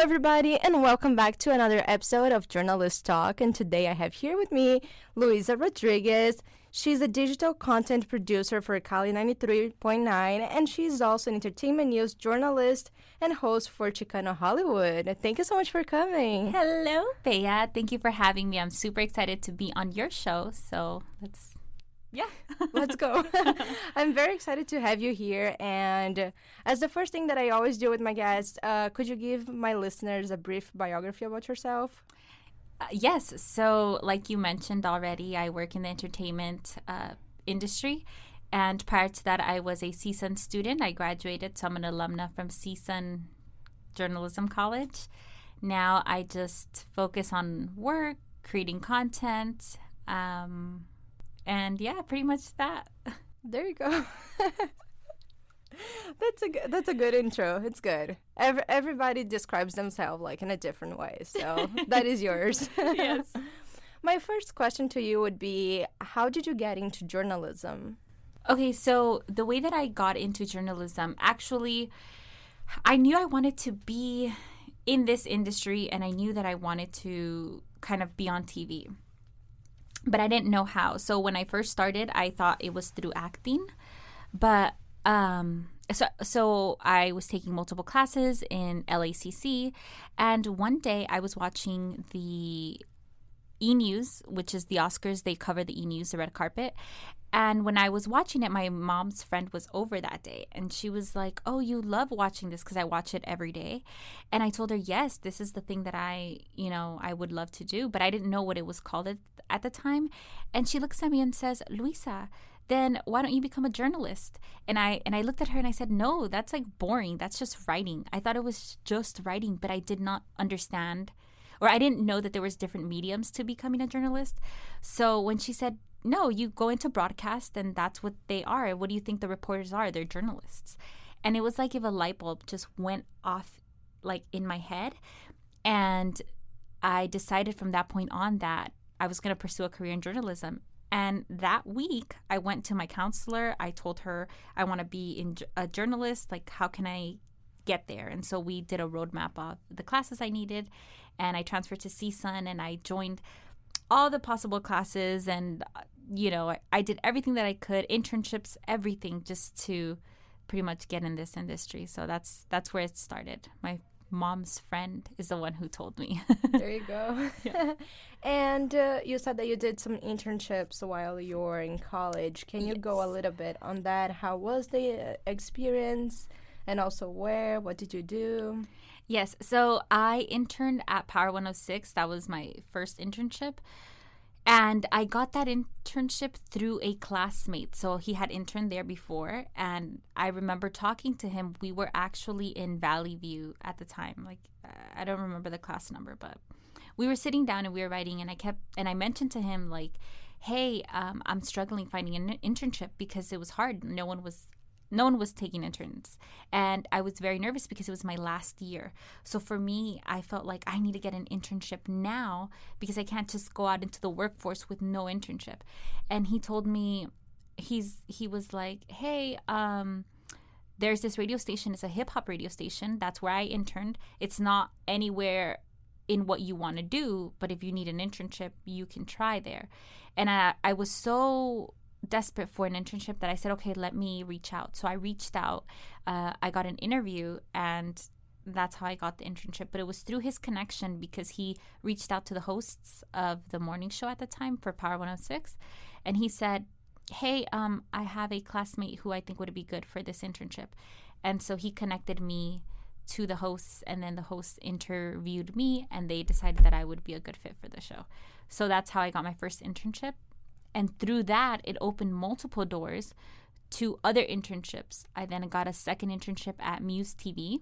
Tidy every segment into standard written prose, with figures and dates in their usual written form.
everybody, and welcome back to another episode of Journalist Talk. And today I have here with me Luisa Rodriguez. She's a digital content producer for Cali 93.9, and she's also an entertainment news journalist and host for Chicano Hollywood. Thank you so much for coming. Hello, Bea. Thank you for having me. I'm super excited to be on your show. Let's go. I'm very excited to have you here. And as the first thing that I always do with my guests, could you give my listeners a brief biography about yourself? Yes. So like you mentioned already, I work in the entertainment industry. And prior to that, I was a CSUN student. I graduated, so I'm an alumna from CSUN Journalism College. Now I just focus on work, creating content, and yeah, pretty much that. There you go. That's a good intro. It's good. Everybody describes themselves like in a different way, so that is yours. Yes. My first question to you would be, how did you get into journalism? Okay, so the way that I got into journalism, actually, I knew I wanted to be in this industry, and I knew that I wanted to kind of be on TV. But I didn't know how. So when I first started, I thought it was through acting. But so I was taking multiple classes in LACC. And one day I was watching the E-News, which is the Oscars. They cover the E-News, the red carpet. And when I was watching it, my mom's friend was over that day. And she was like, oh, you love watching this, because I watch it every day. And I told her, yes, this is the thing that I would love to do. But I didn't know what it was called at the time. And she looks at me and says, Luisa, then why don't you become a journalist? And I looked at her and I said, no, that's like boring. That's just writing. I thought it was just writing, but I did not understand, or I didn't know that there was different mediums to becoming a journalist. So when she said, no, you go into broadcast and that's what they are. What do you think the reporters are? They're journalists. And it was like if a light bulb just went off like in my head. And I decided from that point on that I was going to pursue a career in journalism. And that week I went to my counselor. I told her I want to be a journalist. Like, how can I get there? And so we did a roadmap of the classes I needed. And I transferred to CSUN and I joined all the possible classes, and I did everything that I could, internships, everything, just to pretty much get in this industry. So that's where it started. My mom's friend is the one who told me. There you go. Yeah. And you said that you did some internships while you were in college. Can you go a little bit on that? How was the experience? And also where? What did you do? Yes. So I interned at Power 106. That was my first internship. And I got that internship through a classmate. So he had interned there before. And I remember talking to him. We were actually in Valley View at the time. Like, I don't remember the class number, but we were sitting down and we were writing. And I mentioned to him, like, hey, I'm struggling finding an internship because it was hard. No one was taking interns. And I was very nervous because it was my last year. So for me, I felt like I need to get an internship now because I can't just go out into the workforce with no internship. And he told me, he was like, hey, there's this radio station. It's a hip hop radio station. That's where I interned. It's not anywhere in what you want to do, but if you need an internship, you can try there. And I was so desperate for an internship that I said, okay, let me reach out. So I reached out. I got an interview, and that's how I got the internship. But it was through his connection because he reached out to the hosts of the morning show at the time for Power 106. And he said, hey, I have a classmate who I think would be good for this internship. And so he connected me to the hosts, and then the hosts interviewed me, and they decided that I would be a good fit for the show. So that's how I got my first internship. And through that, it opened multiple doors to other internships. I then got a second internship at Muse TV.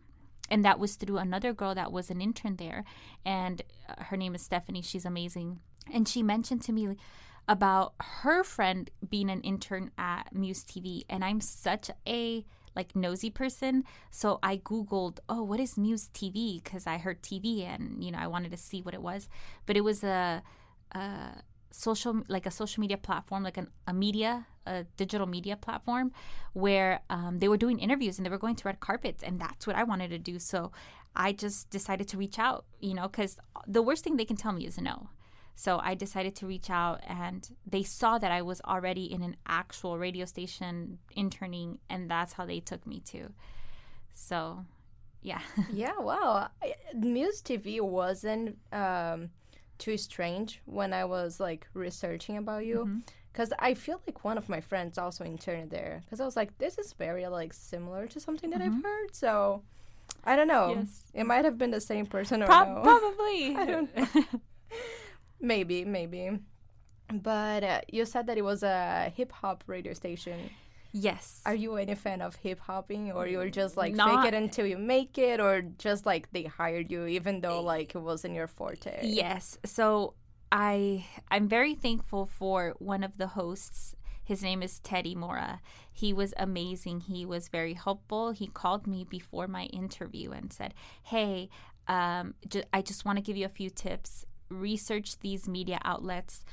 And that was through another girl that was an intern there. And her name is Stephanie. She's amazing. And she mentioned to me about her friend being an intern at Muse TV. And I'm such a nosy person. So I Googled, oh, what is Muse TV? Because I heard TV and, I wanted to see what it was. But it was a social media platform, a digital media platform where they were doing interviews and they were going to red carpets, and that's what I wanted to do. So I just decided to reach out, because the worst thing they can tell me is no. So I decided to reach out, and they saw that I was already in an actual radio station interning, and that's how they took me to. So, yeah. Yeah, wow. Muse TV wasn't too strange when I was like researching about you. Because I feel like one of my friends also interned there. Because I was like, this is very like similar to something that I've heard. So I don't know. Yes. It might have been the same person or no. Probably. I don't know. Maybe. But you said that it was a hip hop radio station. Yes. Are you any fan of hip hopping, or you're just like Not- fake it until you make it, or just like they hired you even though like it wasn't your forte? Yes. So I'm very thankful for one of the hosts. His name is Teddy Mora. He was amazing. He was very helpful. He called me before my interview and said, hey, I just want to give you a few tips. Research these media outlets.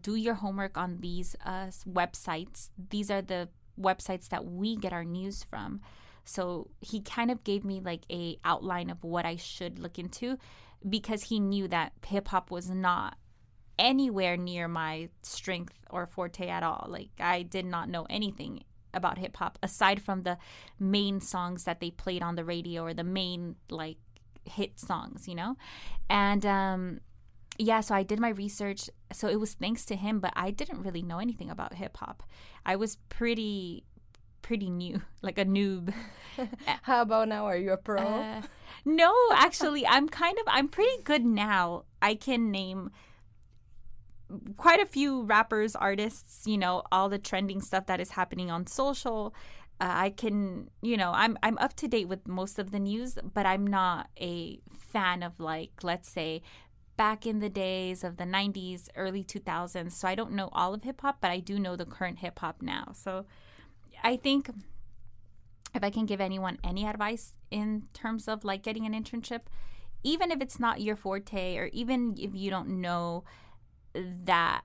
Do your homework on these websites. These are the websites that we get our news from. So he kind of gave me like a outline of what I should look into, because he knew that hip hop was not anywhere near my strength or forte at all. Like, I did not know anything about hip hop aside from the main songs that they played on the radio, or the main like hit songs, And yeah, so I did my research. So it was thanks to him, but I didn't really know anything about hip hop. I was pretty new, like a noob. How about now? Are you a pro? No, actually, I'm pretty good now. I can name quite a few rappers, artists, all the trending stuff that is happening on social. I can, I'm up to date with most of the news, but I'm not a fan of, like, let's say, back in the days of the 90s, early 2000s. So I don't know all of hip hop, but I do know the current hip hop now. So I think if I can give anyone any advice in terms of like getting an internship, even if it's not your forte, or even if you don't know that,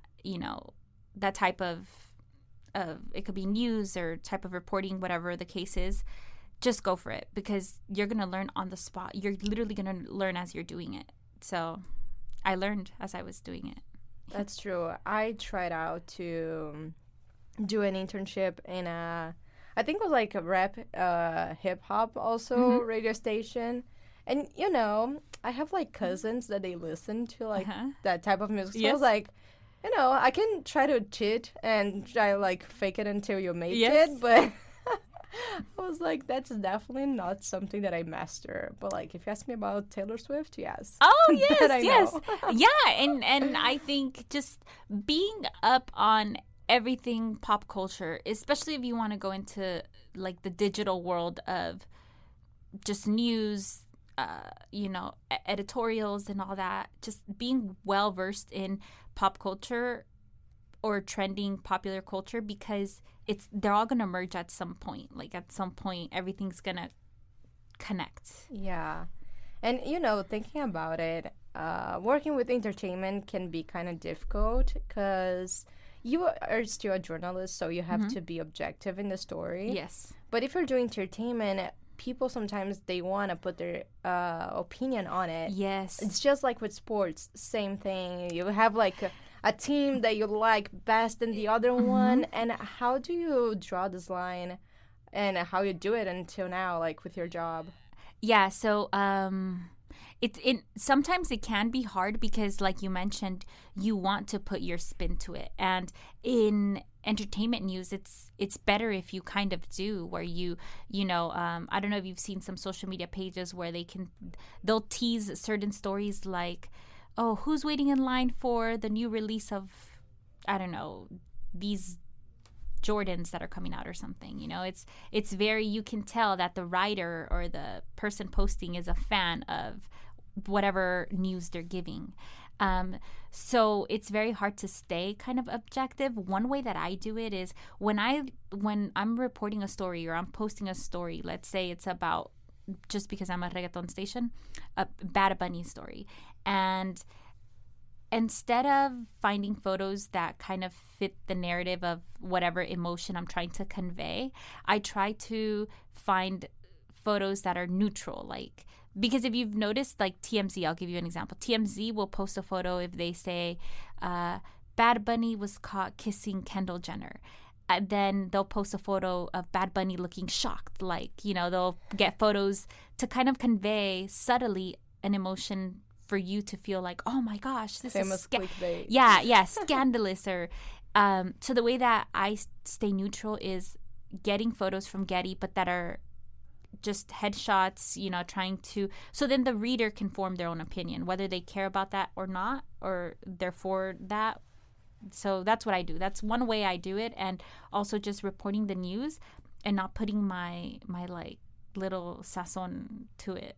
that type of it could be news or type of reporting, whatever the case is, just go for it, because you're going to learn on the spot. You're literally going to learn as you're doing it. So I learned as I was doing it. That's true. I tried out to do an internship in I think it was like a rap hip hop also radio station. And I have like cousins that they listen to like that type of music. So I was like, I can try to cheat and try like fake it until you make it, but I was like, that's definitely not something that I master. But like, if you ask me about Taylor Swift, yes. Oh yes, yes, know. Yeah, and I think just being up on everything pop culture, especially if you want to go into like the digital world of just news, editorials and all that. Just being well versed in pop culture or trending popular culture, because they're all gonna merge at some point. Like at some point, everything's gonna connect. Yeah, and thinking about it, working with entertainment can be kind of difficult because you are still a journalist, so you have to be objective in the story. Yes. But if you're doing entertainment, people sometimes they want to put their opinion on it. Yes. It's just like with sports, same thing. You have like a team that you like best than the other one, and how do you draw this line, and how you do it until now, like with your job? Yeah. So sometimes it can be hard because, like you mentioned, you want to put your spin to it, and in entertainment news, it's better if you kind of do, where I don't know if you've seen some social media pages where they'll tease certain stories like, oh, who's waiting in line for the new release of, I don't know, these Jordans that are coming out or something. It's very, you can tell that the writer or the person posting is a fan of whatever news they're giving. So it's very hard to stay kind of objective. One way that I do it is when I'm reporting a story or I'm posting a story, let's say it's about, just because I'm a reggaeton station, a Bad Bunny story. And instead of finding photos that kind of fit the narrative of whatever emotion I'm trying to convey, I try to find photos that are neutral, like Because if you've noticed, like TMZ, I'll give you an example. TMZ will post a photo if they say, Bad Bunny was caught kissing Kendall Jenner. Then they'll post a photo of Bad Bunny looking shocked. Like, they'll get photos to kind of convey subtly an emotion for you to feel like, oh my gosh, this famous is clickbait. Yeah, scandalous. Or so the way that I stay neutral is getting photos from Getty, but that are just headshots, trying to, so then the reader can form their own opinion, whether they care about that or not, or they're for that. So that's what I do. That's one way I do it. And also just reporting the news and not putting my like little sazon to it.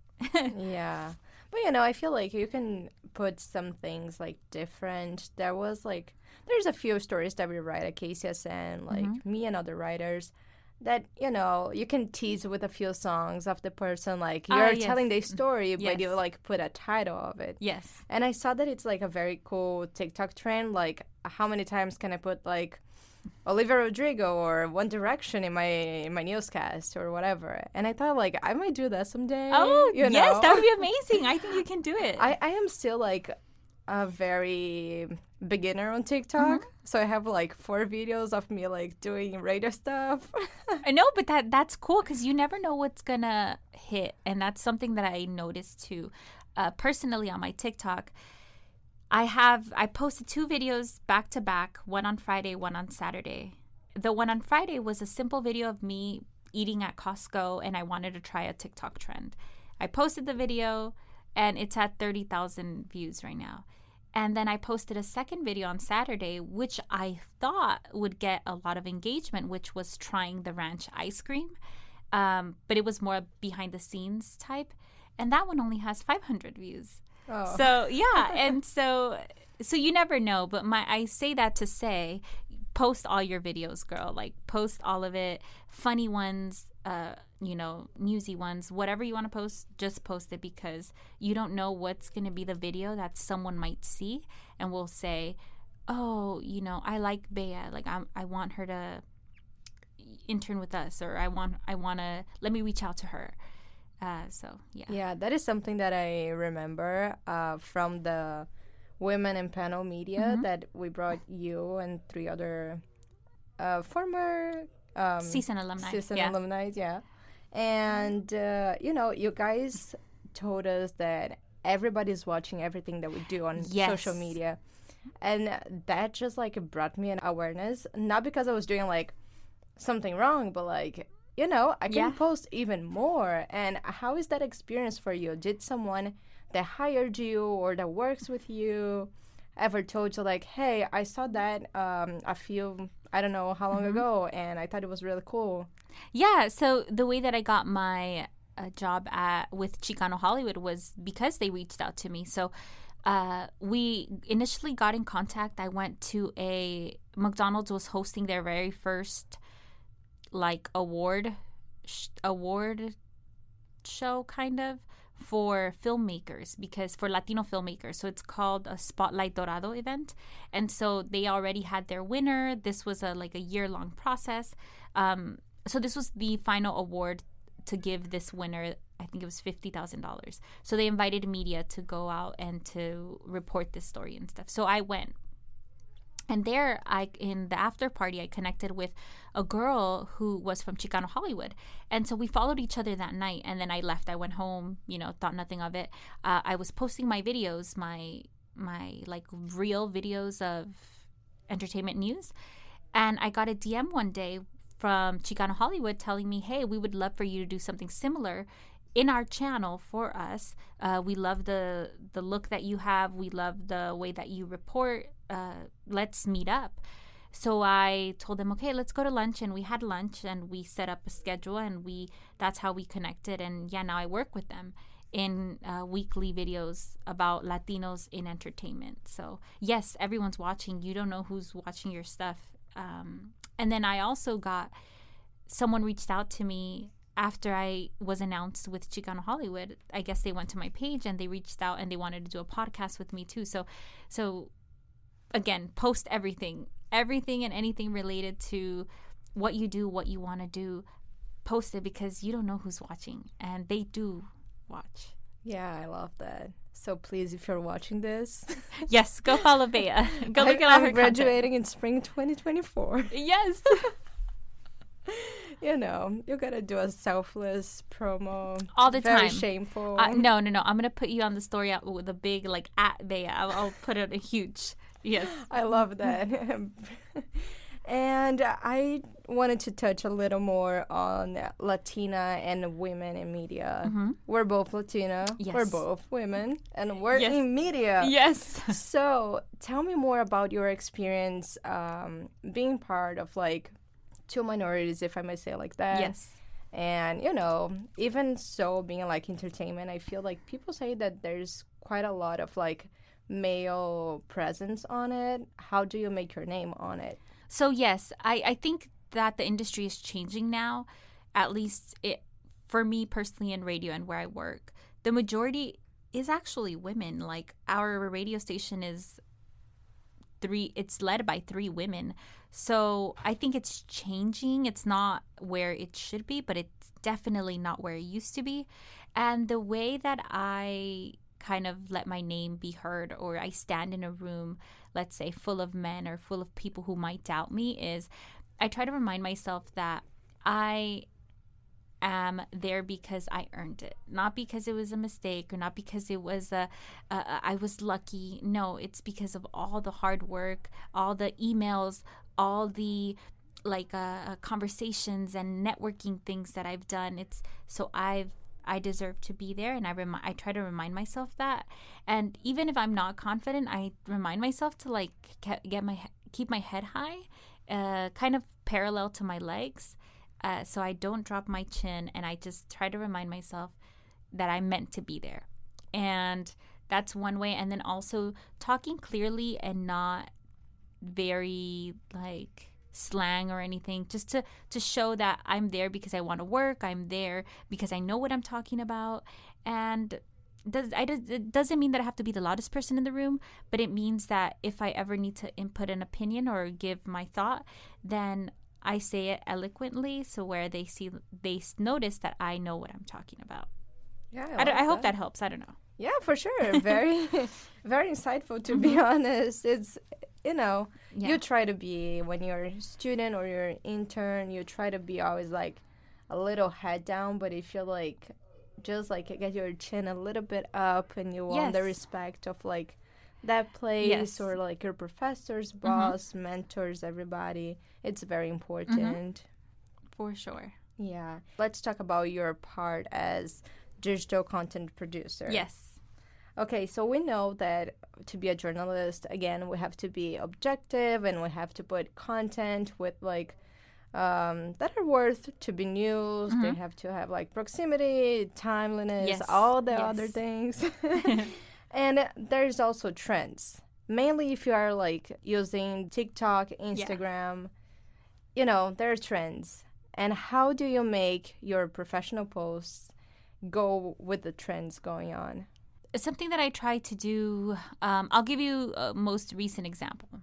Yeah. But, I feel like you can put some things like different. There's a few stories that we write at KCSN, like me and other writers, that, you can tease with a few songs of the person, like you're telling their story, but you like put a title of it. Yes. And I saw that it's like a very cool TikTok trend. Like, how many times can I put like Olivia Rodrigo or One Direction in my newscast or whatever? And I thought like I might do that someday. Oh, yes, that would be amazing. I think you can do it. I am still like a very beginner on TikTok, so I have like 4 videos of me like doing radio stuff. I know, but that's cool because you never know what's gonna hit, and that's something that I noticed too. Personally, on my TikTok, I posted 2 videos back to back, one on Friday, one on Saturday. The one on Friday was a simple video of me eating at Costco, and I wanted to try a TikTok trend. I posted the video, and it's at 30,000 views right now. And then I posted a second video on Saturday, which I thought would get a lot of engagement, which was trying the ranch ice cream. But it was more behind the scenes type. And that one only has 500 views. Oh. So, yeah. And so you never know. But I say that to say, post all your videos, girl. Like, post all of it. Funny ones, newsy ones, whatever you want to post, just post it, because you don't know what's going to be the video that someone might see and will say, oh, I like Bea, like I want her to intern with us, or I want to, let me reach out to her. So yeah, that is something that I remember from the Women in Panel Media that we brought you and 3 other former season alumni, yeah. And, you guys told us that everybody's watching everything that we do on social media. And that just, like, brought me an awareness. Not because I was doing, like, something wrong, but, like, I can post even more. And how is that experience for you? Did someone that hired you or that works with you ever told you, like, hey, I saw that I don't know how long ago, and I thought it was really cool? Yeah, so the way that I got my job with Chicano Hollywood was because they reached out to me. So we initially got in contact. I went to McDonald's was hosting their very first, like, award show, kind of, for filmmakers, because for Latino filmmakers. So it's called a Spotlight Dorado event. And so they already had their winner. This was a year-long process. So this was the final award to give this winner. I think it was $50,000. So they invited media to go out and to report this story and stuff. So I went. And there, in the after party, I connected with a girl who was from Chicano Hollywood. And so we followed each other that night. And then I left. I went home, thought nothing of it. I was posting my videos, my like real videos of entertainment news. And I got a DM one day from Chicano Hollywood telling me, hey, we would love for you to do something similar in our channel for us. We love the look that you have. We love the way that you report. Let's meet up. So I told them, okay, let's go to lunch. And we had lunch and we set up a schedule, and that's how we connected. And now I work with them in weekly videos about Latinos in entertainment. So yes, everyone's watching. You don't know who's watching your stuff. And then I also got someone reached out to me after I was announced with Chicano Hollywood. I guess they went to my page and they reached out and they wanted to do a podcast with me too. So again, post everything and anything related to what you do, what you want to do. Post it, because you don't know who's watching, and they do watch. Yeah, I love that. So please, if you're watching this, Yes, go follow Bea. Go look at all her I'm graduating in spring 2024. content. Yes. You know, you gotta do a selfless promo. All the Very time. shameful. No. I'm gonna put you on the story out with a big like at Bea. I'll put it a huge. Yes. I love that. And I wanted to touch a little more on Latina and women in media. Mm-hmm. We're both Latina. Yes. We're both women. And we're Yes. in media. Yes. So tell me more about your experience being part of like two minorities, if I may say it like that. Yes. And, you know, even so being like entertainment, I feel like people say that there's quite a lot of like male presence on it. How do you make your name on it? So yes, I think that the industry is changing now. At least for me personally in radio and where I work, the majority is actually women. Like our radio station is it's led by 3 women. So I think it's changing. It's not where it should be, but it's definitely not where it used to be. And the way that I kind of let my name be heard, or I stand in a room, let's say full of men or full of people who might doubt me, is I try to remind myself that I am there because I earned it, not because it was a mistake or not because it was I was lucky. No, it's because of all the hard work, all the emails, all the like conversations and networking things that I've done. It's so I deserve to be there, and I try to remind myself that. And even if I'm not confident, I remind myself to like keep my head high, kind of parallel to my legs, so I don't drop my chin, and I just try to remind myself that I'm meant to be there. And that's one way. And then also talking clearly and not very like slang or anything, just to show that I'm there because I want to work. I'm there because I know what I'm talking about. And it doesn't mean that I have to be the loudest person in the room, but it means that if I ever need to input an opinion or give my thought, then I say it eloquently, so where they notice that I know what I'm talking about. Yeah, I hope that helps. I don't know. Yeah, for sure. Very, very insightful, to be honest. It's, you know, you try to be, when you're a student or you're an intern, you try to be always like a little head down, but if you're like, just like get your chin a little bit up and you want the respect of like that place or like your professors, boss, mentors, everybody, it's very important. For sure. Yeah. Let's talk about your part as digital content producer. Yes. Okay, so we know that to be a journalist, again, we have to be objective and we have to put content with like that are worth to be news. They have to have like proximity, timeliness, all the other things. And there's also trends. Mainly if you are like using TikTok, Instagram, you know, there are trends. And how do you make your professional posts go with the trends going on? Something that I try to do, I'll give you a most recent example.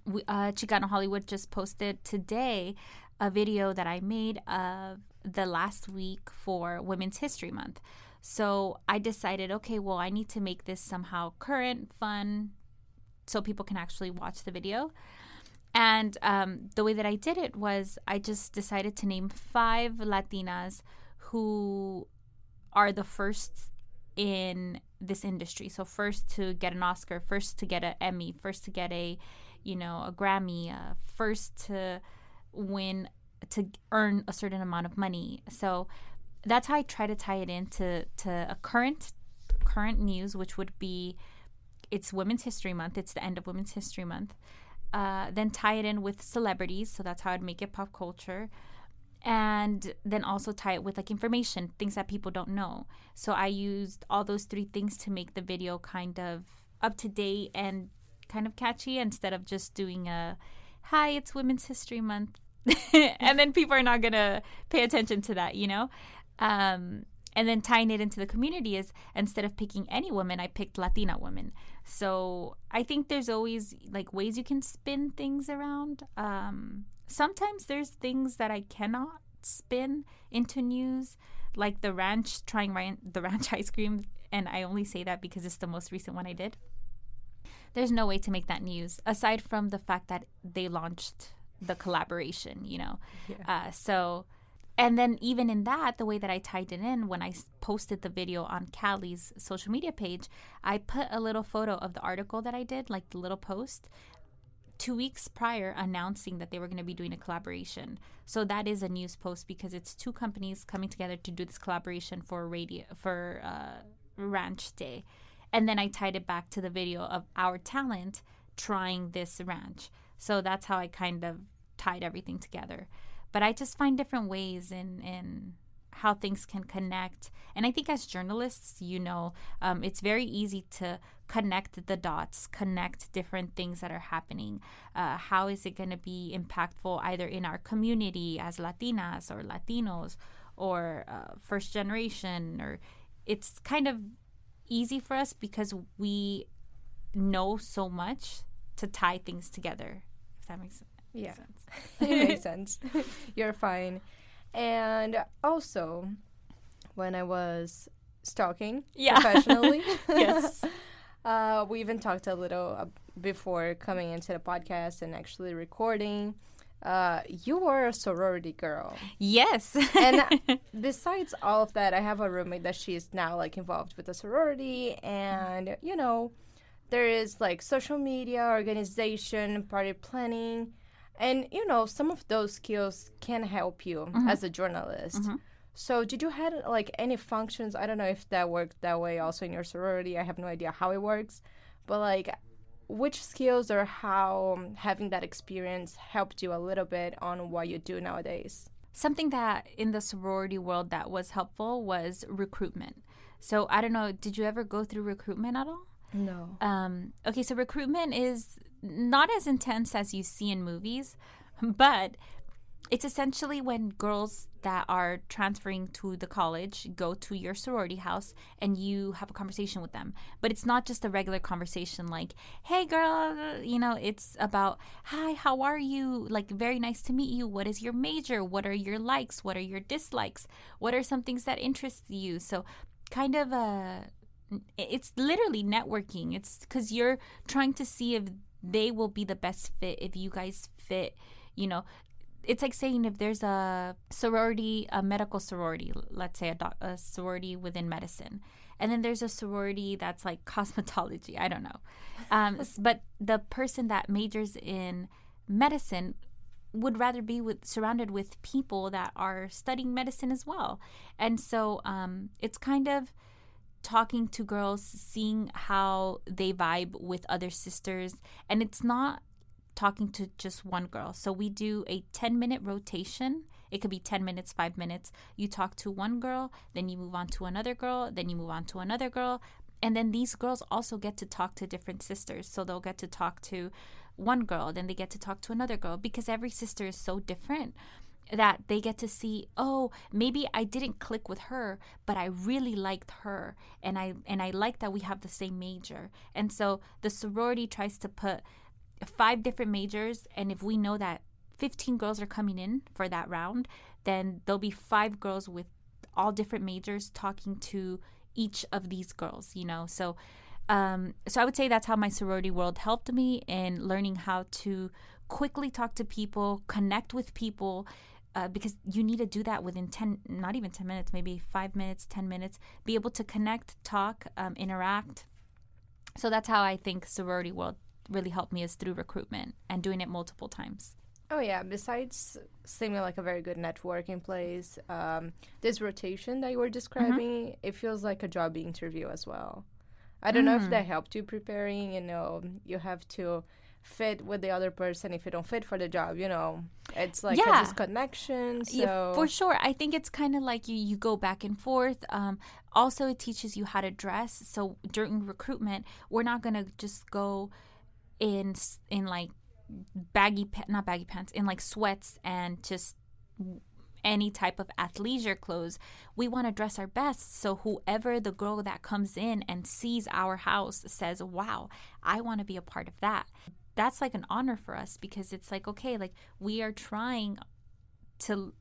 Chicano Hollywood just posted today a video that I made of the last week for Women's History Month. So I decided, okay, well, I need to make this somehow current, fun, so people can actually watch the video. And the way that I did it was I just decided to name 5 Latinas who are the first in this industry. So first to get an Oscar, first to get an Emmy, first to get a Grammy, first to win, to earn a certain amount of money. So that's how I try to tie it into a current news, which would be, it's Women's History Month. It's the end of Women's History Month. Then tie it in with celebrities. So that's how I'd make it pop culture. And then also tie it with like information, things that people don't know. So I used all those 3 things to make the video kind of up to date and kind of catchy, instead of just doing a, hi, it's Women's History Month. And then people are not going to pay attention to that, you know? And then tying it into the community is, instead of picking any woman, I picked Latina women. So I think there's always like ways you can spin things around. Sometimes there's things that I cannot spin into news, like the ranch, the ranch ice cream. And I only say that because it's the most recent one I did. There's no way to make that news aside from the fact that they launched the collaboration, Yeah. And then even in that, the way that I tied it in, when I posted the video on Callie's social media page, I put a little photo of the article that I did, like the little post, 2 weeks prior, announcing that they were going to be doing a collaboration. So that is a news post because it's two companies coming together to do this collaboration for Ranch Day. And then I tied it back to the video of our talent trying this ranch. So that's how I kind of tied everything together. But I just find different ways in how things can connect. And I think as journalists, it's very easy to connect the dots, connect different things that are happening. How is it going to be impactful either in our community as Latinas or Latinos or first generation? Or it's kind of easy for us because we know so much to tie things together, if that makes sense. Yeah, it makes sense. You're fine. And also, when I was stalking professionally, yes, we even talked a little before coming into the podcast and actually recording. You were a sorority girl. Yes. And besides all of that, I have a roommate that she is now like involved with the sorority, and there is like social media, organization, party planning. And, some of those skills can help you as a journalist. Mm-hmm. So did you have, like, any functions? I don't know if that worked that way also in your sorority. I have no idea how it works. But, like, which skills or how having that experience helped you a little bit on what you do nowadays? Something that in the sorority world that was helpful was recruitment. So I don't know, did you ever go through recruitment at all? No. Okay, so recruitment is not as intense as you see in movies, but it's essentially when girls that are transferring to the college go to your sorority house and you have a conversation with them. But it's not just a regular conversation like, hey, girl, it's about, hi, how are you? Like, very nice to meet you. What is your major? What are your likes? What are your dislikes? What are some things that interest you? So kind of it's literally networking. It's because you're trying to see if they will be the best fit, if you guys fit, It's like saying if there's a sorority, a medical sorority, let's say a sorority within medicine, and then there's a sorority that's like cosmetology. I don't know. But the person that majors in medicine would rather be surrounded with people that are studying medicine as well. And so it's kind of talking to girls, seeing how they vibe with other sisters. And it's not talking to just one girl. So we do a 10-minute rotation. It could be 10 minutes, 5 minutes. You talk to one girl, then you move on to another girl, then you move on to another girl. And then these girls also get to talk to different sisters. So they'll get to talk to one girl, then they get to talk to another girl, because every sister is so different that they get to see, oh, maybe I didn't click with her, but I really liked her, and I like that we have the same major. And so the sorority tries to put 5 different majors, and if we know that 15 girls are coming in for that round, then there'll be 5 girls with all different majors talking to each of these girls, So I would say that's how my sorority world helped me in learning how to quickly talk to people, connect with people, because you need to do that within not even 10 minutes, maybe 5 minutes, 10 minutes, be able to connect, talk, interact. So that's how I think sorority world really helped me, is through recruitment and doing it multiple times. Oh, yeah. Besides seeming like a very good networking place, this rotation that you were describing, it feels like a job interview as well. I don't know if that helped you preparing. You have to fit with the other person. If you don't fit for the job, it's like a disconnection. So. Yeah, for sure. I think it's kind of like you go back and forth. Also, it teaches you how to dress. So during recruitment, we're not going to just go in like not baggy pants, in like sweats and just any type of athleisure clothes. We want to dress our best, so whoever the girl that comes in and sees our house says, wow, I want to be a part of that. That's like an honor for us, because it's like, okay, like we are trying to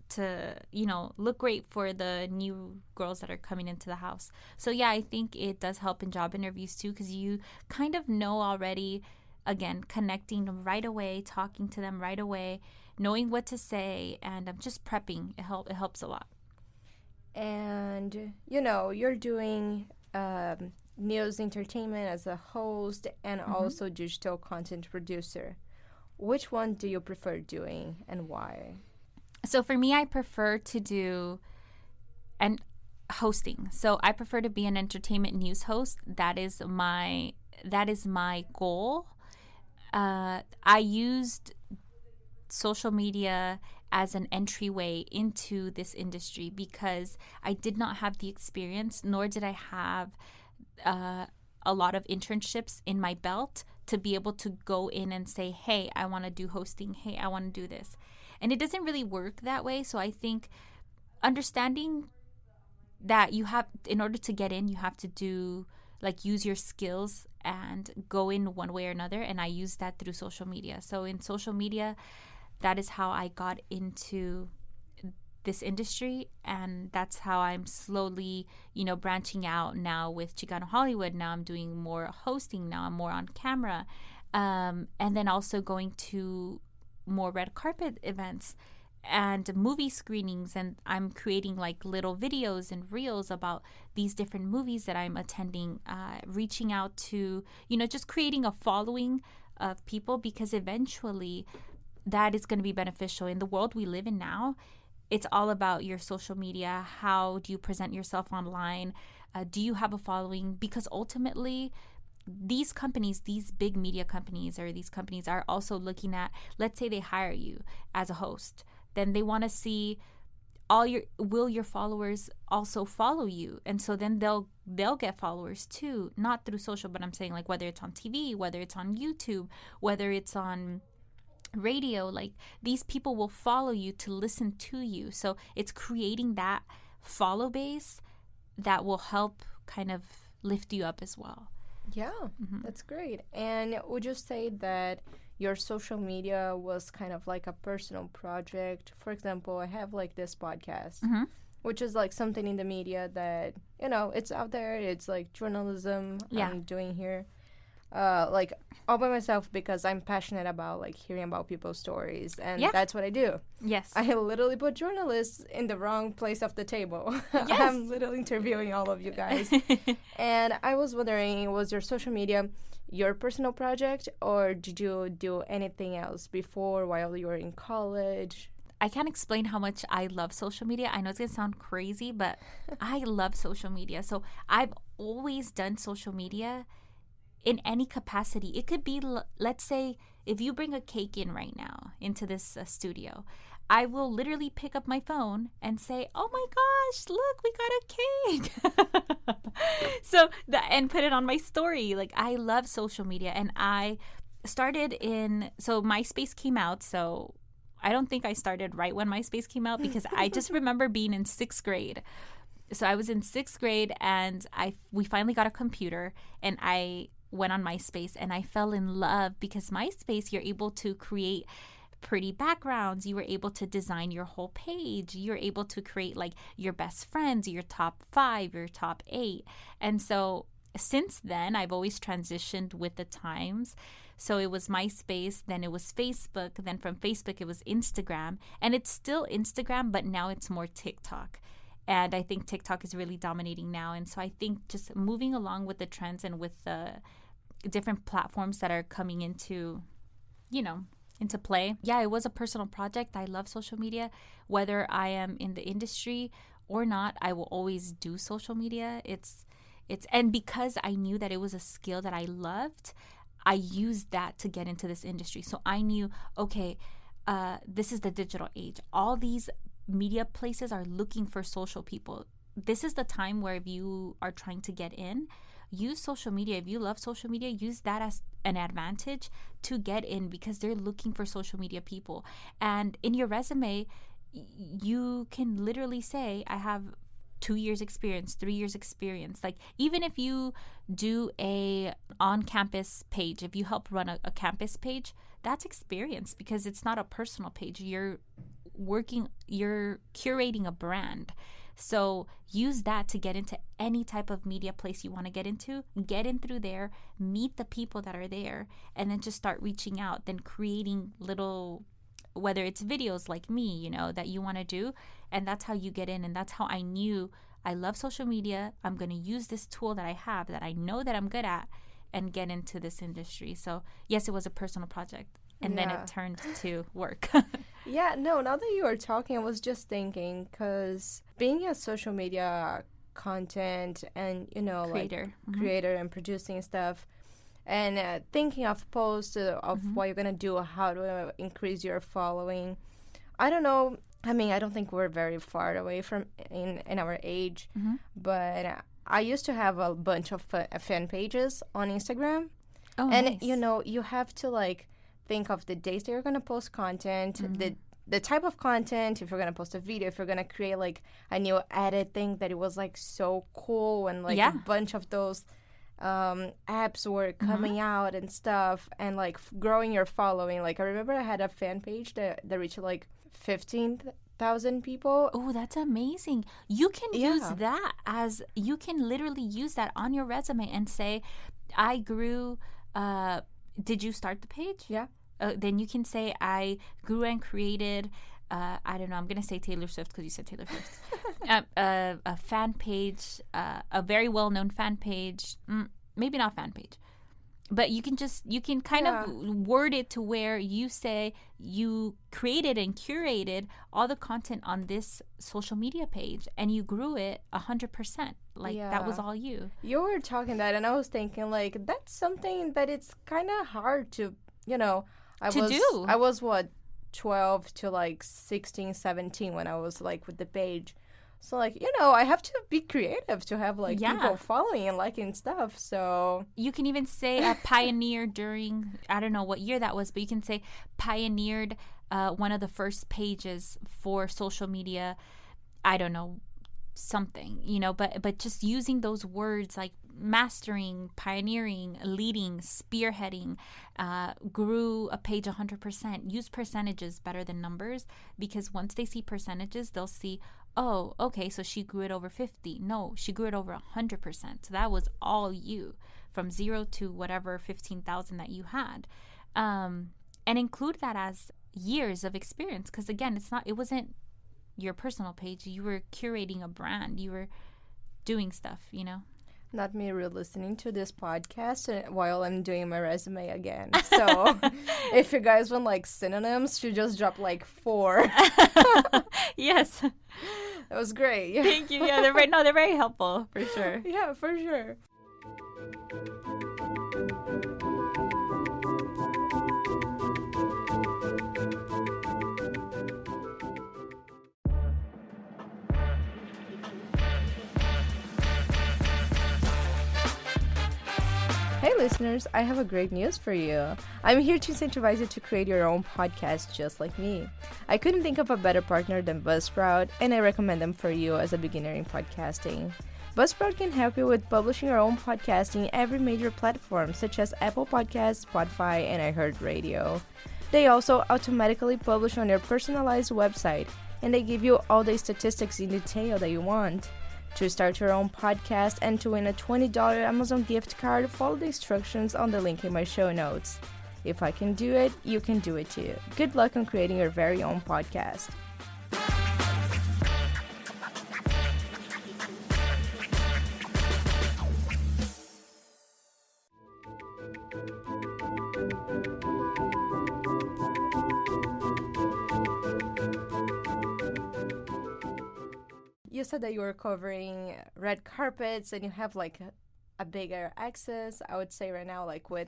look great for the new girls that are coming into the house. So yeah, I think it does help in job interviews too, because you kind of know already, again, connecting right away, talking to them right away, knowing what to say, and just prepping. It helps a lot. And you're doing news entertainment as a host and also digital content producer. Which one do you prefer doing and why? So for me, I prefer to do hosting. So I prefer to be an entertainment news host. That is my goal. I used social media as an entryway into this industry because I did not have the experience, nor did I have a lot of internships in my belt to be able to go in and say, hey, I want to do hosting. Hey, I want to do this. And it doesn't really work that way. So I think understanding that you have, in order to get in, you have to do, use your skills and go in one way or another. And I use that through social media. So in social media, that is how I got into this industry, and that's how I'm slowly, branching out now with Chicano Hollywood. Now I'm doing more hosting. Now I'm more on camera, and then also going to more red carpet events and movie screenings, and I'm creating little videos and reels about these different movies that I'm attending, reaching out to, just creating a following of people, because eventually that is going to be beneficial in the world we live in now. It's all about your social media. How do you present yourself online? Do you have a following? Because ultimately, these companies, these big media companies, or these companies are also looking at, let's say they hire you as a host. Then they want to see will your followers also follow you? And so then they'll get followers too, not through social, but I'm saying whether it's on TV, whether it's on YouTube, whether it's on radio, these people will follow you to listen to you. So it's creating that follow base that will help kind of lift you up as well. Yeah, that's great. And would you say that your social media was kind of like a personal project? For example, I have this podcast, which is something in the media that, it's out there. It's journalism I'm doing here. All by myself, because I'm passionate about hearing about people's stories, and that's what I do. Yes, I literally put journalists in the wrong place of the table. Yes. I'm literally interviewing all of you guys. And I was wondering, was your social media your personal project, or did you do anything else before, while you were in college? I can't explain how much I love social media. I know it's going to sound crazy, but I love social media. So I've always done social media in any capacity. It could be, let's say, if you bring a cake in right now into this studio, I will literally pick up my phone and say, oh my gosh, look, we got a cake. And put it on my story. I love social media. And I started so MySpace came out. So I don't think I started right when MySpace came out, because I just remember being in 6th grade. So I was in 6th grade, and we finally got a computer, and I went on MySpace, and I fell in love, because MySpace, you're able to create pretty backgrounds. You were able to design your whole page. You're able to create your best friends, your top 5, your top 8. And so since then, I've always transitioned with the times. So it was MySpace, then it was Facebook, then from Facebook it was Instagram, and it's still Instagram, but now it's more TikTok. And I think TikTok is really dominating now. And so I think just moving along with the trends and with the different platforms that are coming into play. Yeah, it was a personal project. I love social media. Whether I am in the industry or not, I will always do social media. And because I knew that it was a skill that I loved, I used that to get into this industry. So I knew, okay, this is the digital age. All these media places are looking for social people. This is the time where, if you are trying to get in, use social media. If you love social media, use that as an advantage to get in, because they're looking for social media people. And in your resume, you can literally say, I have 2 years experience, 3 years experience. Even if you do a on-campus page, if you help run a campus page, that's experience, because it's not a personal page. You're you're curating a brand. So use that to get into any type of media place you want to get into. Get in through there, meet the people that are there, and then just start reaching out, then creating little, whether it's videos like me, you know, that you want to do. And that's how you get in. And that's how I knew I love social media. I'm going to use this tool that I have that I know that I'm good at and get into this industry. So yes, it was a personal project. And then it turned to work. Yeah, no, now that you were talking, I was just thinking, because being a social media content and, you know, creator and producing stuff, and thinking of posts of what you're going to do, how to increase your following. I don't know. I mean, I don't think we're very far away from in our age, but I used to have a bunch of fan pages on Instagram. Oh, and, nice. you know, you have to, like, think of the days that you're going to post content, the type of content, if you're going to post a video, if you're going to create, like, a new edit thing that it was, like, so cool, and, like, a bunch of those apps were coming out and stuff, and, like, growing your following. Like, I remember I had a fan page that reached, like, 15,000 people. Oh, that's amazing. You can use that you can literally use that on your resume and say, I grew, did you start the page? Yeah. Then you can say, I grew and created, I don't know, I'm going to say Taylor Swift because you said Taylor Swift. A fan page, a very well-known fan page. Maybe not fan page. But you can kind of word it to where you say you created and curated all the content on this social media page and you grew it 100%. Like that was all you. You were talking that and I was thinking, like, that's something that it's kind of hard to, you know, I was what, 12 to like 16, 17 when I was like with the page. So, like, you know, I have to be creative to have, like, people following and liking stuff, so... You can even say a pioneer during, I don't know what year that was, but you can say pioneered one of the first pages for social media, I don't know, something, you know, but just using those words like mastering, pioneering, leading, spearheading, grew a page 100%. Use percentages better than numbers, because once they see percentages, they'll see, oh, okay, so she grew it over 50. No, she grew it over 100%. So that was all you, from 0 to whatever 15,000 that you had. And include that as years of experience, because again, it wasn't your personal page. You were curating a brand. You were doing stuff, you know? Not me re-listening to this podcast while I'm doing my resume again. So if you guys want, like, synonyms, she just dropped, like, 4. Yes. That was great. Yeah. Thank you. Yeah, they're very helpful, for sure. Yeah, for sure. Hey listeners, I have a great news for you. I'm here to incentivize you to create your own podcast just like me. I couldn't think of a better partner than Buzzsprout, and I recommend them for you as a beginner in podcasting. Buzzsprout can help you with publishing your own podcast in every major platform, such as Apple Podcasts, Spotify, and iHeartRadio. They also automatically publish on your personalized website, and they give you all the statistics in detail that you want. To start your own podcast and to win a $20 Amazon gift card, follow the instructions on the link in my show notes. If I can do it, you can do it too. Good luck on creating your very own podcast. You said that you were covering red carpets and you have like a bigger access, I would say right now, like with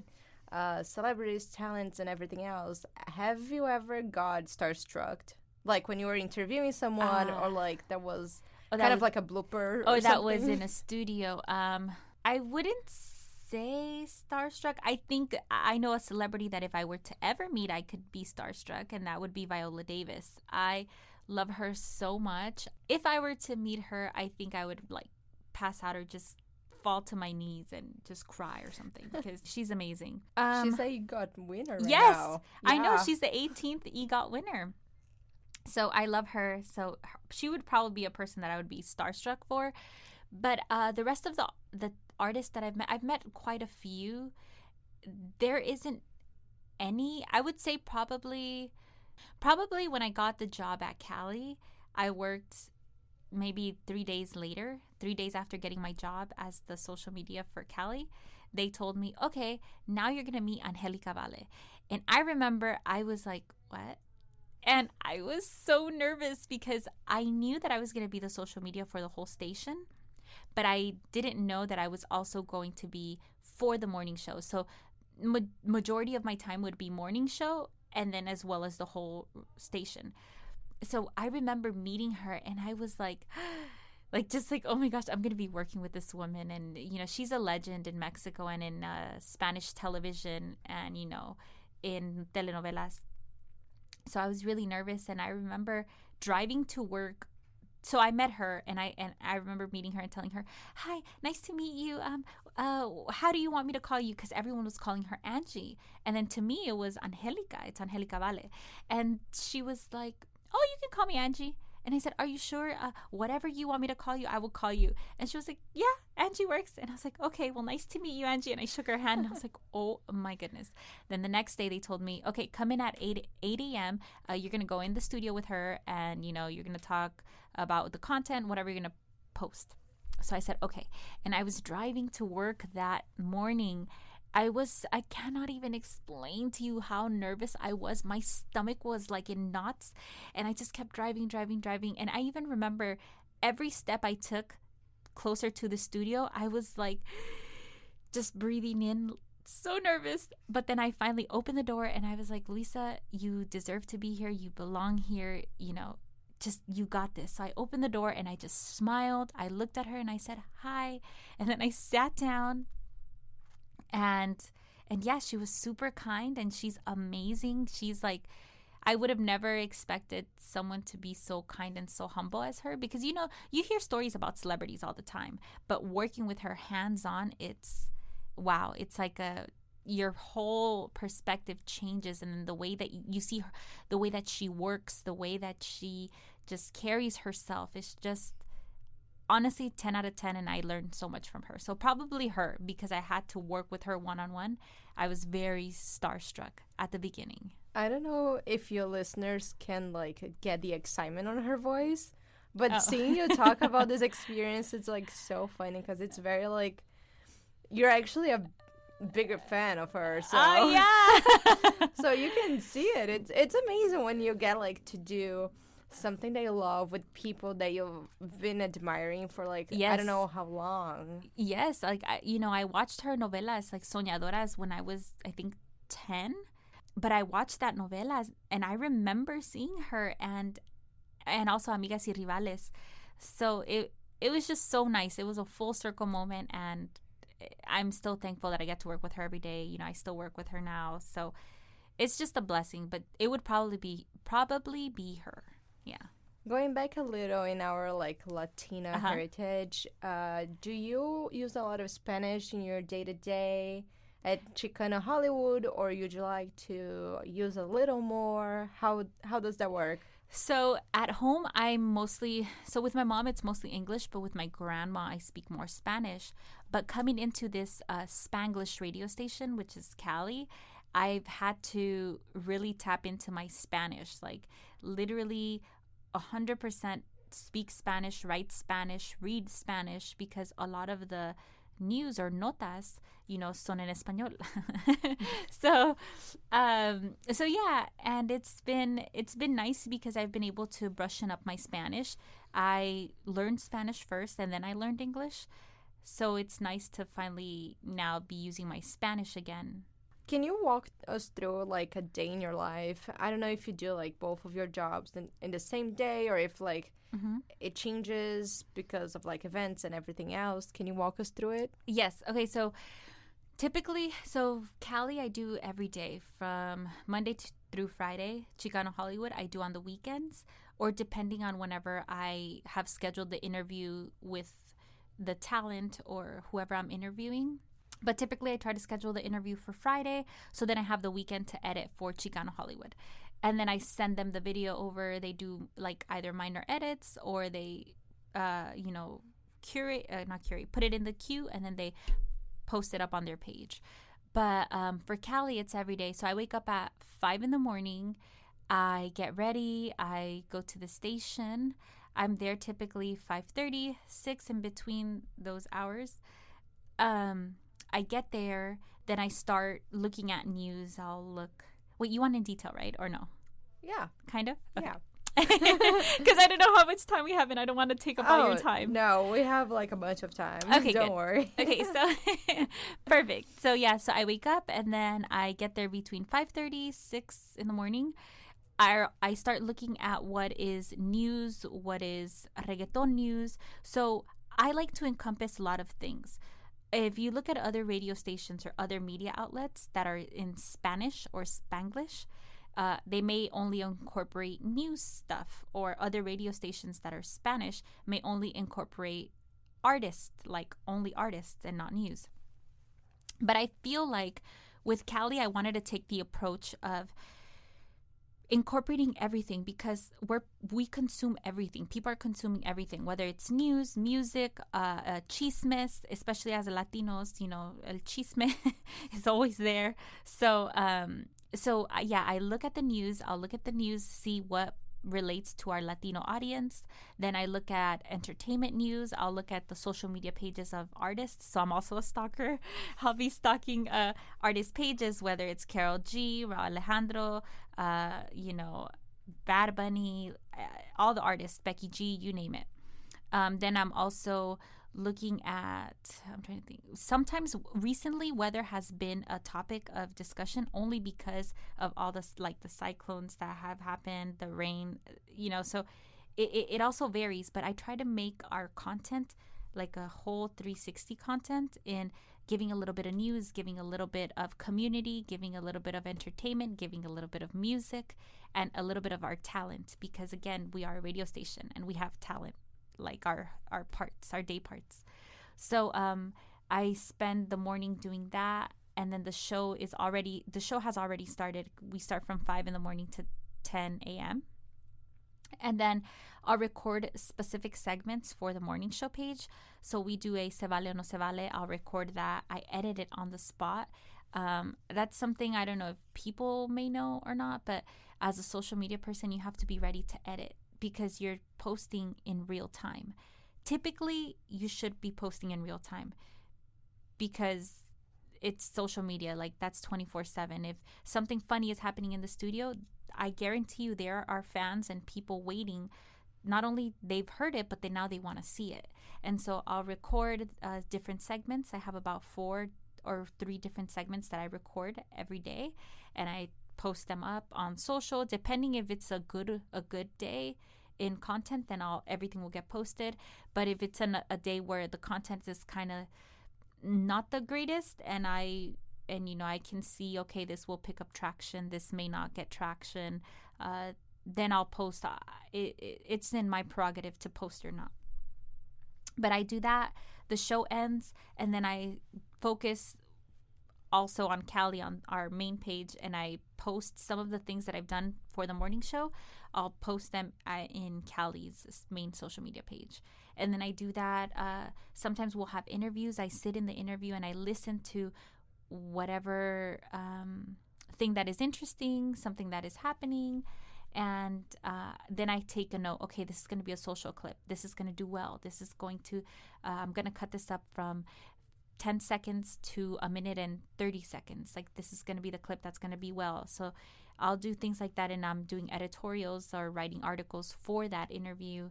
celebrities, talents, and everything else. Have you ever got starstruck? Like when you were interviewing someone, or like that was like a blooper? Oh, or that something? was in a studio. I wouldn't say starstruck. I think I know a celebrity that if I were to ever meet, I could be starstruck, and that would be Viola Davis. I love her so much. If I were to meet her, I think I would like pass out or just fall to my knees and just cry or something, because she's amazing. She's a EGOT winner right yes, now. I know. She's the 18th EGOT winner. So I love her. So she would probably be a person that I would be starstruck for. But the rest of the artists that I've met quite a few. There isn't any. I would say probably when I got the job at Cali, I worked maybe 3 days later, 3 days after getting my job as the social media for Cali. They told me, okay, now you're gonna meet Angelica Vale. And I remember I was like, what? And I was so nervous because I knew that I was going to be the social media for the whole station, but I didn't know that I was also going to be for the morning show. So majority of my time would be morning show and then as well as the whole station. So I remember meeting her and I was like just like, oh my gosh, I'm going to be working with this woman. And, you know, she's a legend in Mexico and in Spanish television and, you know, in telenovelas. So I was really nervous, and I remember driving to work. So I met her, and I remember meeting her and telling her, "Hi, nice to meet you. How do you want me to call you?" Because everyone was calling her Angie, and then to me it was Angelica. It's Angelica Vale, and she was like, "Oh, you can call me Angie." And I said, "Are you sure? Whatever you want me to call you, I will call you." And she was like, "Yeah, Angie works." And I was like, "Okay, well, nice to meet you, Angie." And I shook her hand, and I was like, "Oh my goodness." Then the next day they told me, "Okay, come in at 8 a.m. You're going to go in the studio with her, and, you know, you're going to talk about the content, whatever you're going to post." So I said, "Okay." And I was driving to work that morning. I cannot even explain to you how nervous I was. My stomach was like in knots, and I just kept driving. And I even remember every step I took closer to the studio, I was like just breathing in, so nervous. But then I finally opened the door and I was like, "Lisa, you deserve to be here. You belong here. You know, just, you got this." So I opened the door and I just smiled. I looked at her and I said, "Hi." And then I sat down. And yeah, she was super kind and she's amazing. She's like, I would have never expected someone to be so kind and so humble as her, because, you know, you hear stories about celebrities all the time, but working with her hands on, it's wow. It's like your whole perspective changes, and the way that you see her, the way that she works, the way that she just carries herself is just, honestly, 10 out of 10, and I learned so much from her. So probably her, because I had to work with her one-on-one. I was very starstruck at the beginning. I don't know if your listeners can like get the excitement on her voice, but seeing you talk about this experience, it's like so funny because it's very like, you're actually a bigger fan of her. So yeah. so you can see it. It's amazing when you get like to do something that you love with people that you've been admiring for like, yes, I don't know how long. Yes, like I watched her novelas like Soñadoras when I was, I think, 10, but I watched that novela and I remember seeing her and also Amigas y Rivales. So it was just so nice. It was a full circle moment, and I'm still thankful that I get to work with her every day. You know, I still work with her now, so it's just a blessing. But it would probably be her. Yeah. Going back a little in our like Latina heritage, do you use a lot of Spanish in your day-to-day at Chicano Hollywood, or would you like to use a little more? How does that work? So at home, with my mom, it's mostly English, but with my grandma, I speak more Spanish. But coming into this Spanglish radio station, which is Cali, I've had to really tap into my Spanish, like literally 100% speak Spanish, write Spanish, read Spanish, because a lot of the news or notas, son en español. So yeah, and it's been nice because I've been able to brushing up my Spanish. I learned Spanish first and then I learned English. So it's nice to finally now be using my Spanish again. Can you walk us through like a day in your life? I don't know if you do like both of your jobs in the same day, or if like it changes because of like events and everything else. Can you walk us through it? Yes. Okay. So typically, Cali I do every day from Monday through Friday. Chicano Hollywood I do on the weekends, or depending on whenever I have scheduled the interview with the talent or whoever I'm interviewing. But typically I try to schedule the interview for Friday, so then I have the weekend to edit for Chicano Hollywood. and then I send them the video over. They do like either minor edits, or they, put it in the queue, and then they post it up on their page. But for Cali, it's every day. So I wake up at 5 in the morning. I get ready. I go to the station. I'm there typically 5:30, 6, in between those hours. I get there. Then I start looking at news. I'll look. Wait, you want in detail, right? Or no? Yeah. Kind of? Okay. Yeah. Because I don't know how much time we have, and I don't want to take up all your time. No, we have like a bunch of time. Okay, Don't good. worry. Okay, so perfect. So yeah, so I wake up, and then I get there between 5:30, 6 in the morning. I start looking at what is news, what is reggaeton news. So I like to encompass a lot of things. If you look at other radio stations or other media outlets that are in Spanish or Spanglish, they may only incorporate news stuff, or other radio stations that are Spanish may only incorporate artists, like only artists and not news. But I feel like with Cali, I wanted to take the approach of incorporating everything, because we consume everything. People are consuming everything, whether it's news, music, chismes, especially as Latinos, el chisme is always there. So I look at the news. I'll look at the news, see what relates to our Latino audience. Then I look at entertainment news. I'll look at the social media pages of artists. So I'm also a stalker. I'll be stalking artist pages, whether it's Karol G, Raul Alejandro, Bad Bunny, all the artists, Becky G, you name it. Then I'm also looking at, I'm trying to think. Sometimes recently, weather has been a topic of discussion only because of all this, like the cyclones that have happened, the rain, so it also varies. But I try to make our content like a whole 360 content, in giving a little bit of news, giving a little bit of community, giving a little bit of entertainment, giving a little bit of music, and a little bit of our talent. Because again, we are a radio station and we have talent, like our parts, our day parts. So I spend the morning doing that, and then the show has already started. We start from 5 in the morning to 10 a.m. And then I'll record specific segments for the morning show page. So we do a Se Vale o No Se Vale. I'll record that. I edit it on the spot. That's something I don't know if people may know or not, but as a social media person, you have to be ready to edit, because you're posting in real time. Typically, you should be posting in real time, because it's social media. Like, that's 24/7. If something funny is happening in the studio, I guarantee you there are fans and people waiting. Not only they've heard it, but now they want to see it. And so I'll record different segments. I have about 4 or 3 different segments that I record every day, and I post them up on social. Depending if it's a good day in content, then everything will get posted. But if it's a day where the content is kind of not the greatest, and I can see, okay, this will pick up traction, this may not get traction, then I'll post. It's in my prerogative to post or not. But I do that. The show ends, and then I focus also on Cali, on our main page, and I post some of the things that I've done for the morning show. I'll post them in Cali's main social media page. And then I do that. Sometimes we'll have interviews. I sit in the interview and I listen to whatever thing that is interesting, something that is happening. And then I take a note. Okay, this is going to be a social clip. This is going to do well. This is going to, I'm going to cut this up from 10 seconds to 1 minute and 30 seconds. Like, this is going to be the clip that's going to be well. So I'll do things like that, and I'm doing editorials or writing articles for that interview.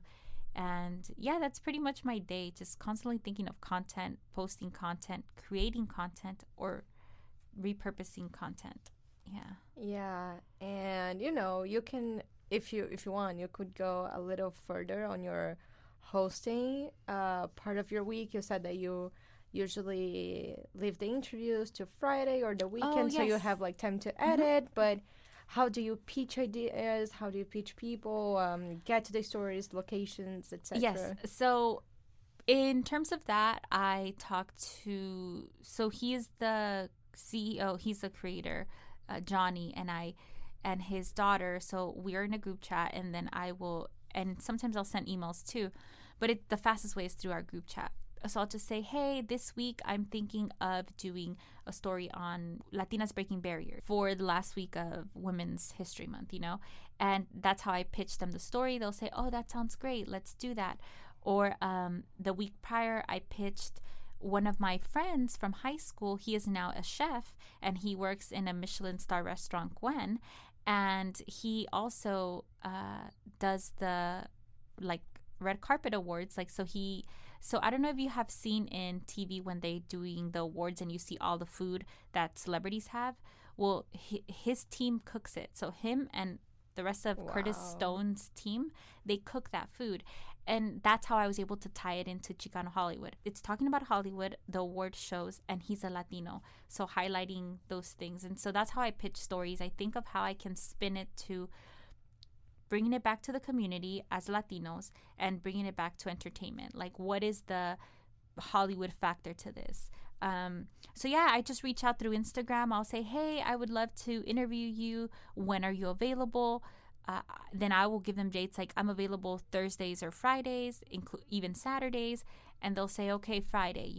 And yeah, that's pretty much my day. Just constantly thinking of content, posting content, creating content, or repurposing content. Yeah. And you can, if you want, you could go a little further on your hosting part of your week. You said that you usually leave the interviews to Friday or the weekend, so you have like time to edit. But how do you pitch ideas? How do you pitch people? Get to the stories, locations, etc. Yes. So in terms of that, I talked so he is the CEO, he's the creator, Johnny, and I and his daughter. So we're in a group chat, and then and sometimes I'll send emails too, but the fastest way is through our group chat. So I'll just say, hey, this week I'm thinking of doing a story on Latinas breaking barriers for the last week of Women's History Month, and that's how I pitch them the story. They'll say, oh, that sounds great, let's do that. Or the week prior, I pitched one of my friends from high school. He is now a chef, and he works in a Michelin star restaurant, Gwen, and he also does the red carpet awards. So I don't know if you have seen in TV when they doing the awards and you see all the food that celebrities have. Well, his team cooks it. So him and the rest of Curtis Stone's team, they cook that food. And that's how I was able to tie it into Chicano Hollywood. It's talking about Hollywood, the award shows, and he's a Latino. So highlighting those things. And so that's how I pitch stories. I think of how I can spin it to bringing it back to the community as Latinos and bringing it back to entertainment. Like, what is the Hollywood factor to this? So yeah, I just reach out through Instagram. I'll say, hey, I would love to interview you. When are you available? Then I will give them dates, like I'm available Thursdays or Fridays, even Saturdays. And they'll say, okay, Friday,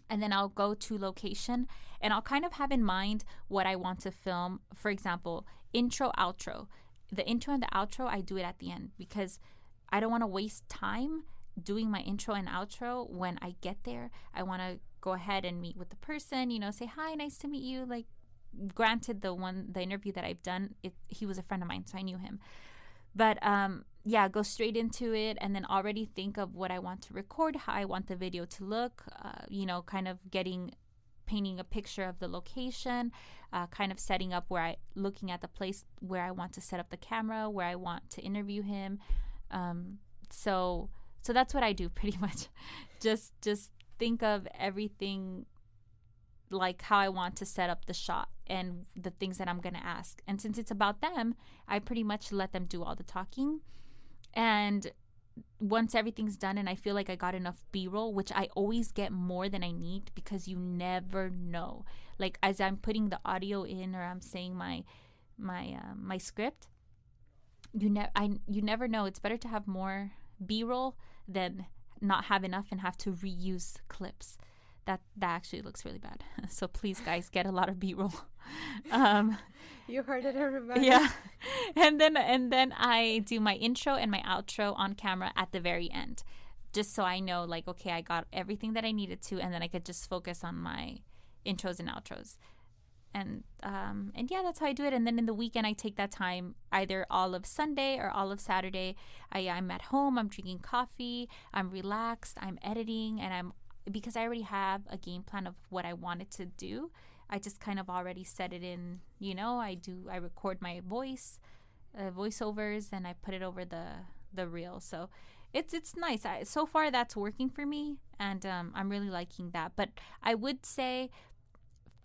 And then I'll go to location, and I'll kind of have in mind what I want to film. For example, intro, outro. The intro and the outro, I do it at the end because I don't want to waste time doing my intro and outro when I get there. I want to go ahead and meet with the person, say, hi, nice to meet you. Like, granted, the interview that I've done, he was a friend of mine, so I knew him. But yeah, go straight into it, and then already think of what I want to record, how I want the video to look, kind of painting a picture of the location, kind of setting up looking at the place where I want to set up the camera, where I want to interview him. So that's what I do pretty much. Just think of everything like how I want to set up the shot and the things that I'm going to ask. And since it's about them, I pretty much let them do all the talking. And once everything's done and I feel like I got enough B-roll, which I always get more than I need because you never know. Like, as I'm putting the audio in or I'm saying my script, you never know. It's better to have more B-roll than not have enough and have to reuse clips. That actually looks really bad. So please, guys, get a lot of B-roll. You heard it, everybody. Yeah. And then I do my intro and my outro on camera at the very end, just so I know, like, okay, I got everything that I needed to, and then I could just focus on my intros and outros. And yeah, that's how I do it. And then in the weekend, I take that time, either all of Sunday or all of Saturday. I'm at home, I'm drinking coffee, I'm relaxed, I'm editing, and because I already have a game plan of what I wanted to do, I just kind of already set it in, I record my voiceovers, and I put it over the reel. So it's nice. So far that's working for me, and I'm really liking that. But I would say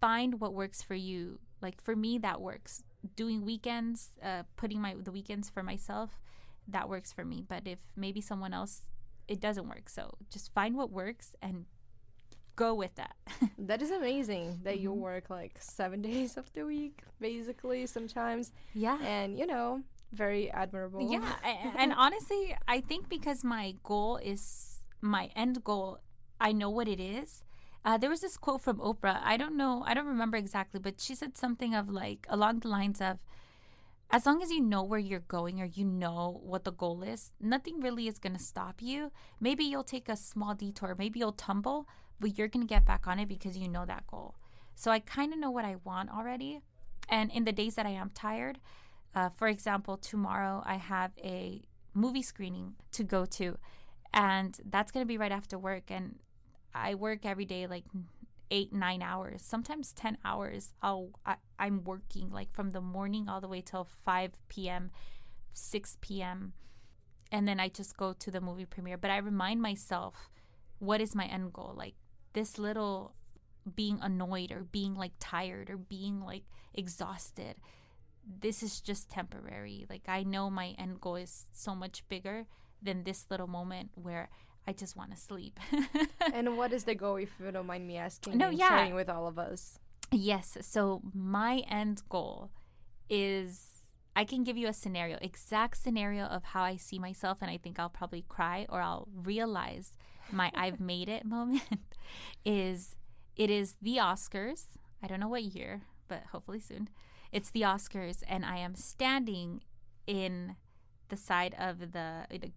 find what works for you. Like, for me, that works. Doing weekends, putting the weekends for myself, that works for me. But if maybe someone else, it doesn't work. So just find what works and go with that. That is amazing that you work like 7 days of the week, basically, sometimes. Yeah. And, very admirable. Yeah. And honestly, I think because my end goal, I know what it is. There was this quote from Oprah. I don't remember exactly, but she said something of like along the lines of, as long as you know where you're going or you know what the goal is, nothing really is going to stop you. Maybe you'll take a small detour, maybe you'll tumble, but you're going to get back on it because you know that goal. So I kind of know what I want already. And in the days that I am tired, for example, tomorrow I have a movie screening to go to, and that's going to be right after work. And I work every day like 8-9 hours, sometimes 10 hours. I'm working like from the morning all the way till 5 p.m., 6 p.m. And then I just go to the movie premiere. But I remind myself, what is my end goal? Like, this little being annoyed or being like tired or being like exhausted, this is just temporary. Like, I know my end goal is so much bigger than this little moment where I just want to sleep. And what is the goal, if you don't mind me asking? No, and yeah. sharing with all of us. Yes. So my end goal is I can give you a scenario, exact scenario of how I see myself, and I think I'll probably cry or I'll realize my I've made it moment is it is the Oscars. I don't know what year, but hopefully soon. It's the Oscars, and I am standing in the side of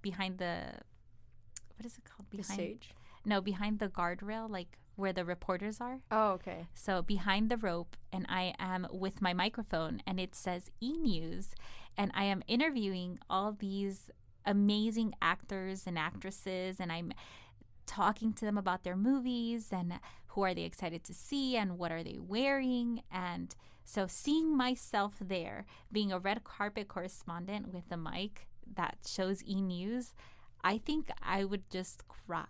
behind the, what is it called? The stage? No, behind the guardrail, like where the reporters are. Oh, okay. So behind the rope, and I am with my microphone, and it says E-News, and I am interviewing all these amazing actors and actresses, and I'm talking to them about their movies and who are they excited to see and what are they wearing. And so seeing myself there, being a red carpet correspondent with a mic that shows E-News, I think I would just cry.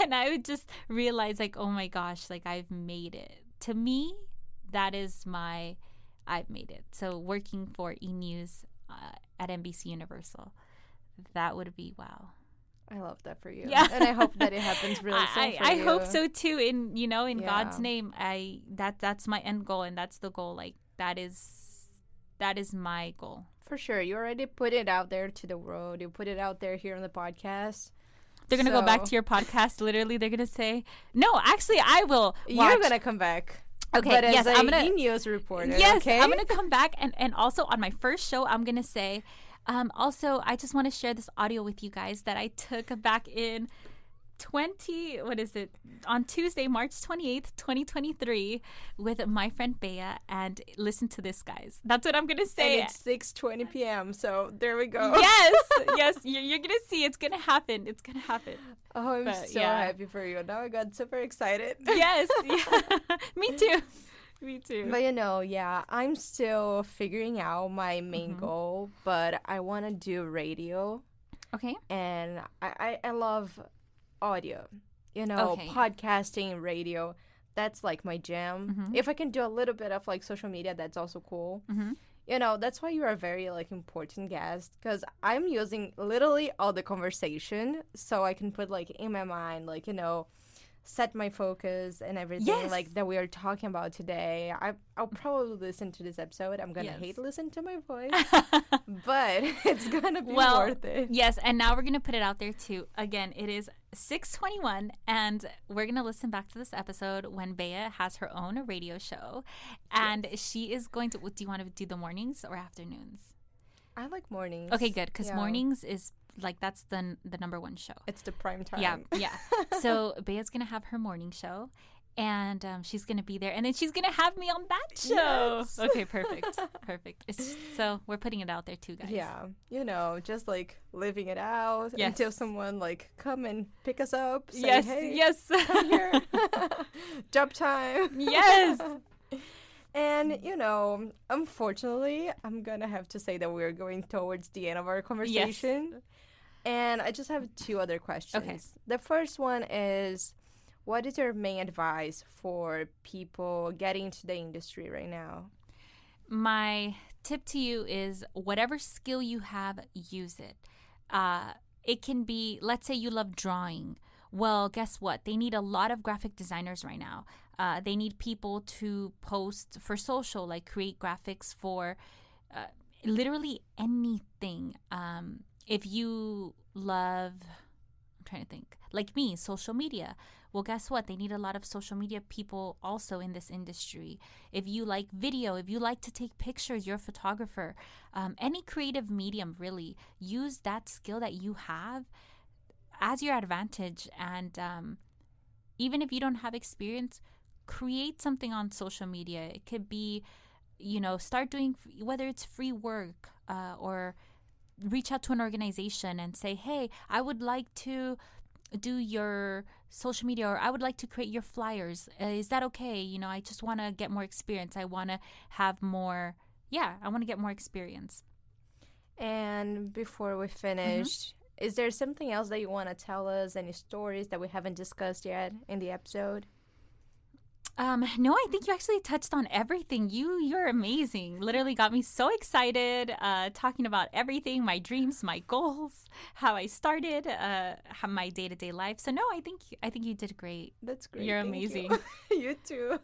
And I would just realize, like, oh my gosh, like, I've made it. To me, that is I've made it. So working for E-News at NBC Universal, that would be wow. I love that for you. Yeah. And I hope that it happens really soon for I you. hope so too. In Yeah. God's name, that's my end goal, and that's the goal. Like, that is my goal. For sure. You already put it out there to the world. You put it out there here on the podcast. They're going to go back to your podcast. Literally, they're going to say, no, actually, I will watch. You're going to come back. Okay, but yes, as I'm going to. E-News reporter, Yes, okay? I'm going to come back. And also on my first show, I'm going to say, also, I just want to share this audio with you guys that I took back in on Tuesday, March 28th, 2023, with my friend Bea, and listen to this, guys. That's what I'm going to say. And it's 6:20 p.m., so there we go. Yes, you're going to see. It's going to happen. Oh, I'm so happy for you. Now I got super excited. Yes, yeah. Me too. But I'm still figuring out my main goal, but I want to do radio. Okay. And I love audio, podcasting, radio. That's like my jam. If I can do a little bit of like social media, that's also cool. That's why you're a very like important guest, because I'm using literally all the conversation so I can put like in my mind, like, set my focus and everything like that we are talking about today. I'll probably listen to this episode. I'm gonna hate listen to my voice, but it's gonna be worth it. Yes, and now we're gonna put it out there too. Again, it is 6:21, and we're gonna listen back to this episode when Bea has her own radio show, and she is going to. Do you want to do the mornings or afternoons? I like mornings. Okay, good, because mornings is like that's the number one show. It's the prime time. Yeah. So Bea's gonna have her morning show, and she's gonna be there, and then she's gonna have me on that show. Yes. Okay, perfect. So we're putting it out there too, guys. Yeah, just like living it out until someone like come and pick us up. Say, Yes, hey, yes. come here. Job time. Yes. And, unfortunately, I'm going to have to say that we're going towards the end of our conversation. Yes. And I just have two other questions. Okay. The first one is, what is your main advice for people getting into the industry right now? My tip to you is whatever skill you have, use it. It can be, let's say you love drawing. Well, guess what? They need a lot of graphic designers right now. They need people to post for social, like create graphics for literally anything. If you love, I'm trying to think, like me, social media. Well, guess what? They need a lot of social media people also in this industry. If you like video, if you like to take pictures, you're a photographer. Any creative medium, really, use that skill that you have as your advantage. And even if you don't have experience, create something on social media. It could be, start doing, whether it's free work or reach out to an organization and say, hey, I would like to do your social media, or I would like to create your flyers. Is that okay? I just want to get more experience. I want to have more, I want to get more experience. And before we finish, is there something else that you want to tell us? Any stories that we haven't discussed yet in the episode? No, I think you actually touched on everything. You're amazing. Literally got me so excited, talking about everything, my dreams, my goals, how I started, how my day-to-day life. So no, I think you did great. That's great. You're Thank amazing. You. You too.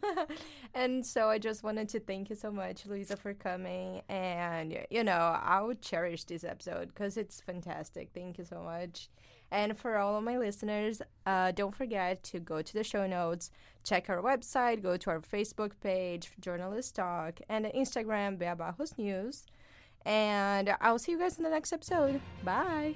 And so I just wanted to thank you so much, Luisa, for coming. And, I would cherish this episode because it's fantastic. Thank you so much. And for all of my listeners, don't forget to go to the show notes, check our website, go to our Facebook page, Journalist Talk, and Instagram, Bea Barros News. And I'll see you guys in the next episode. Bye.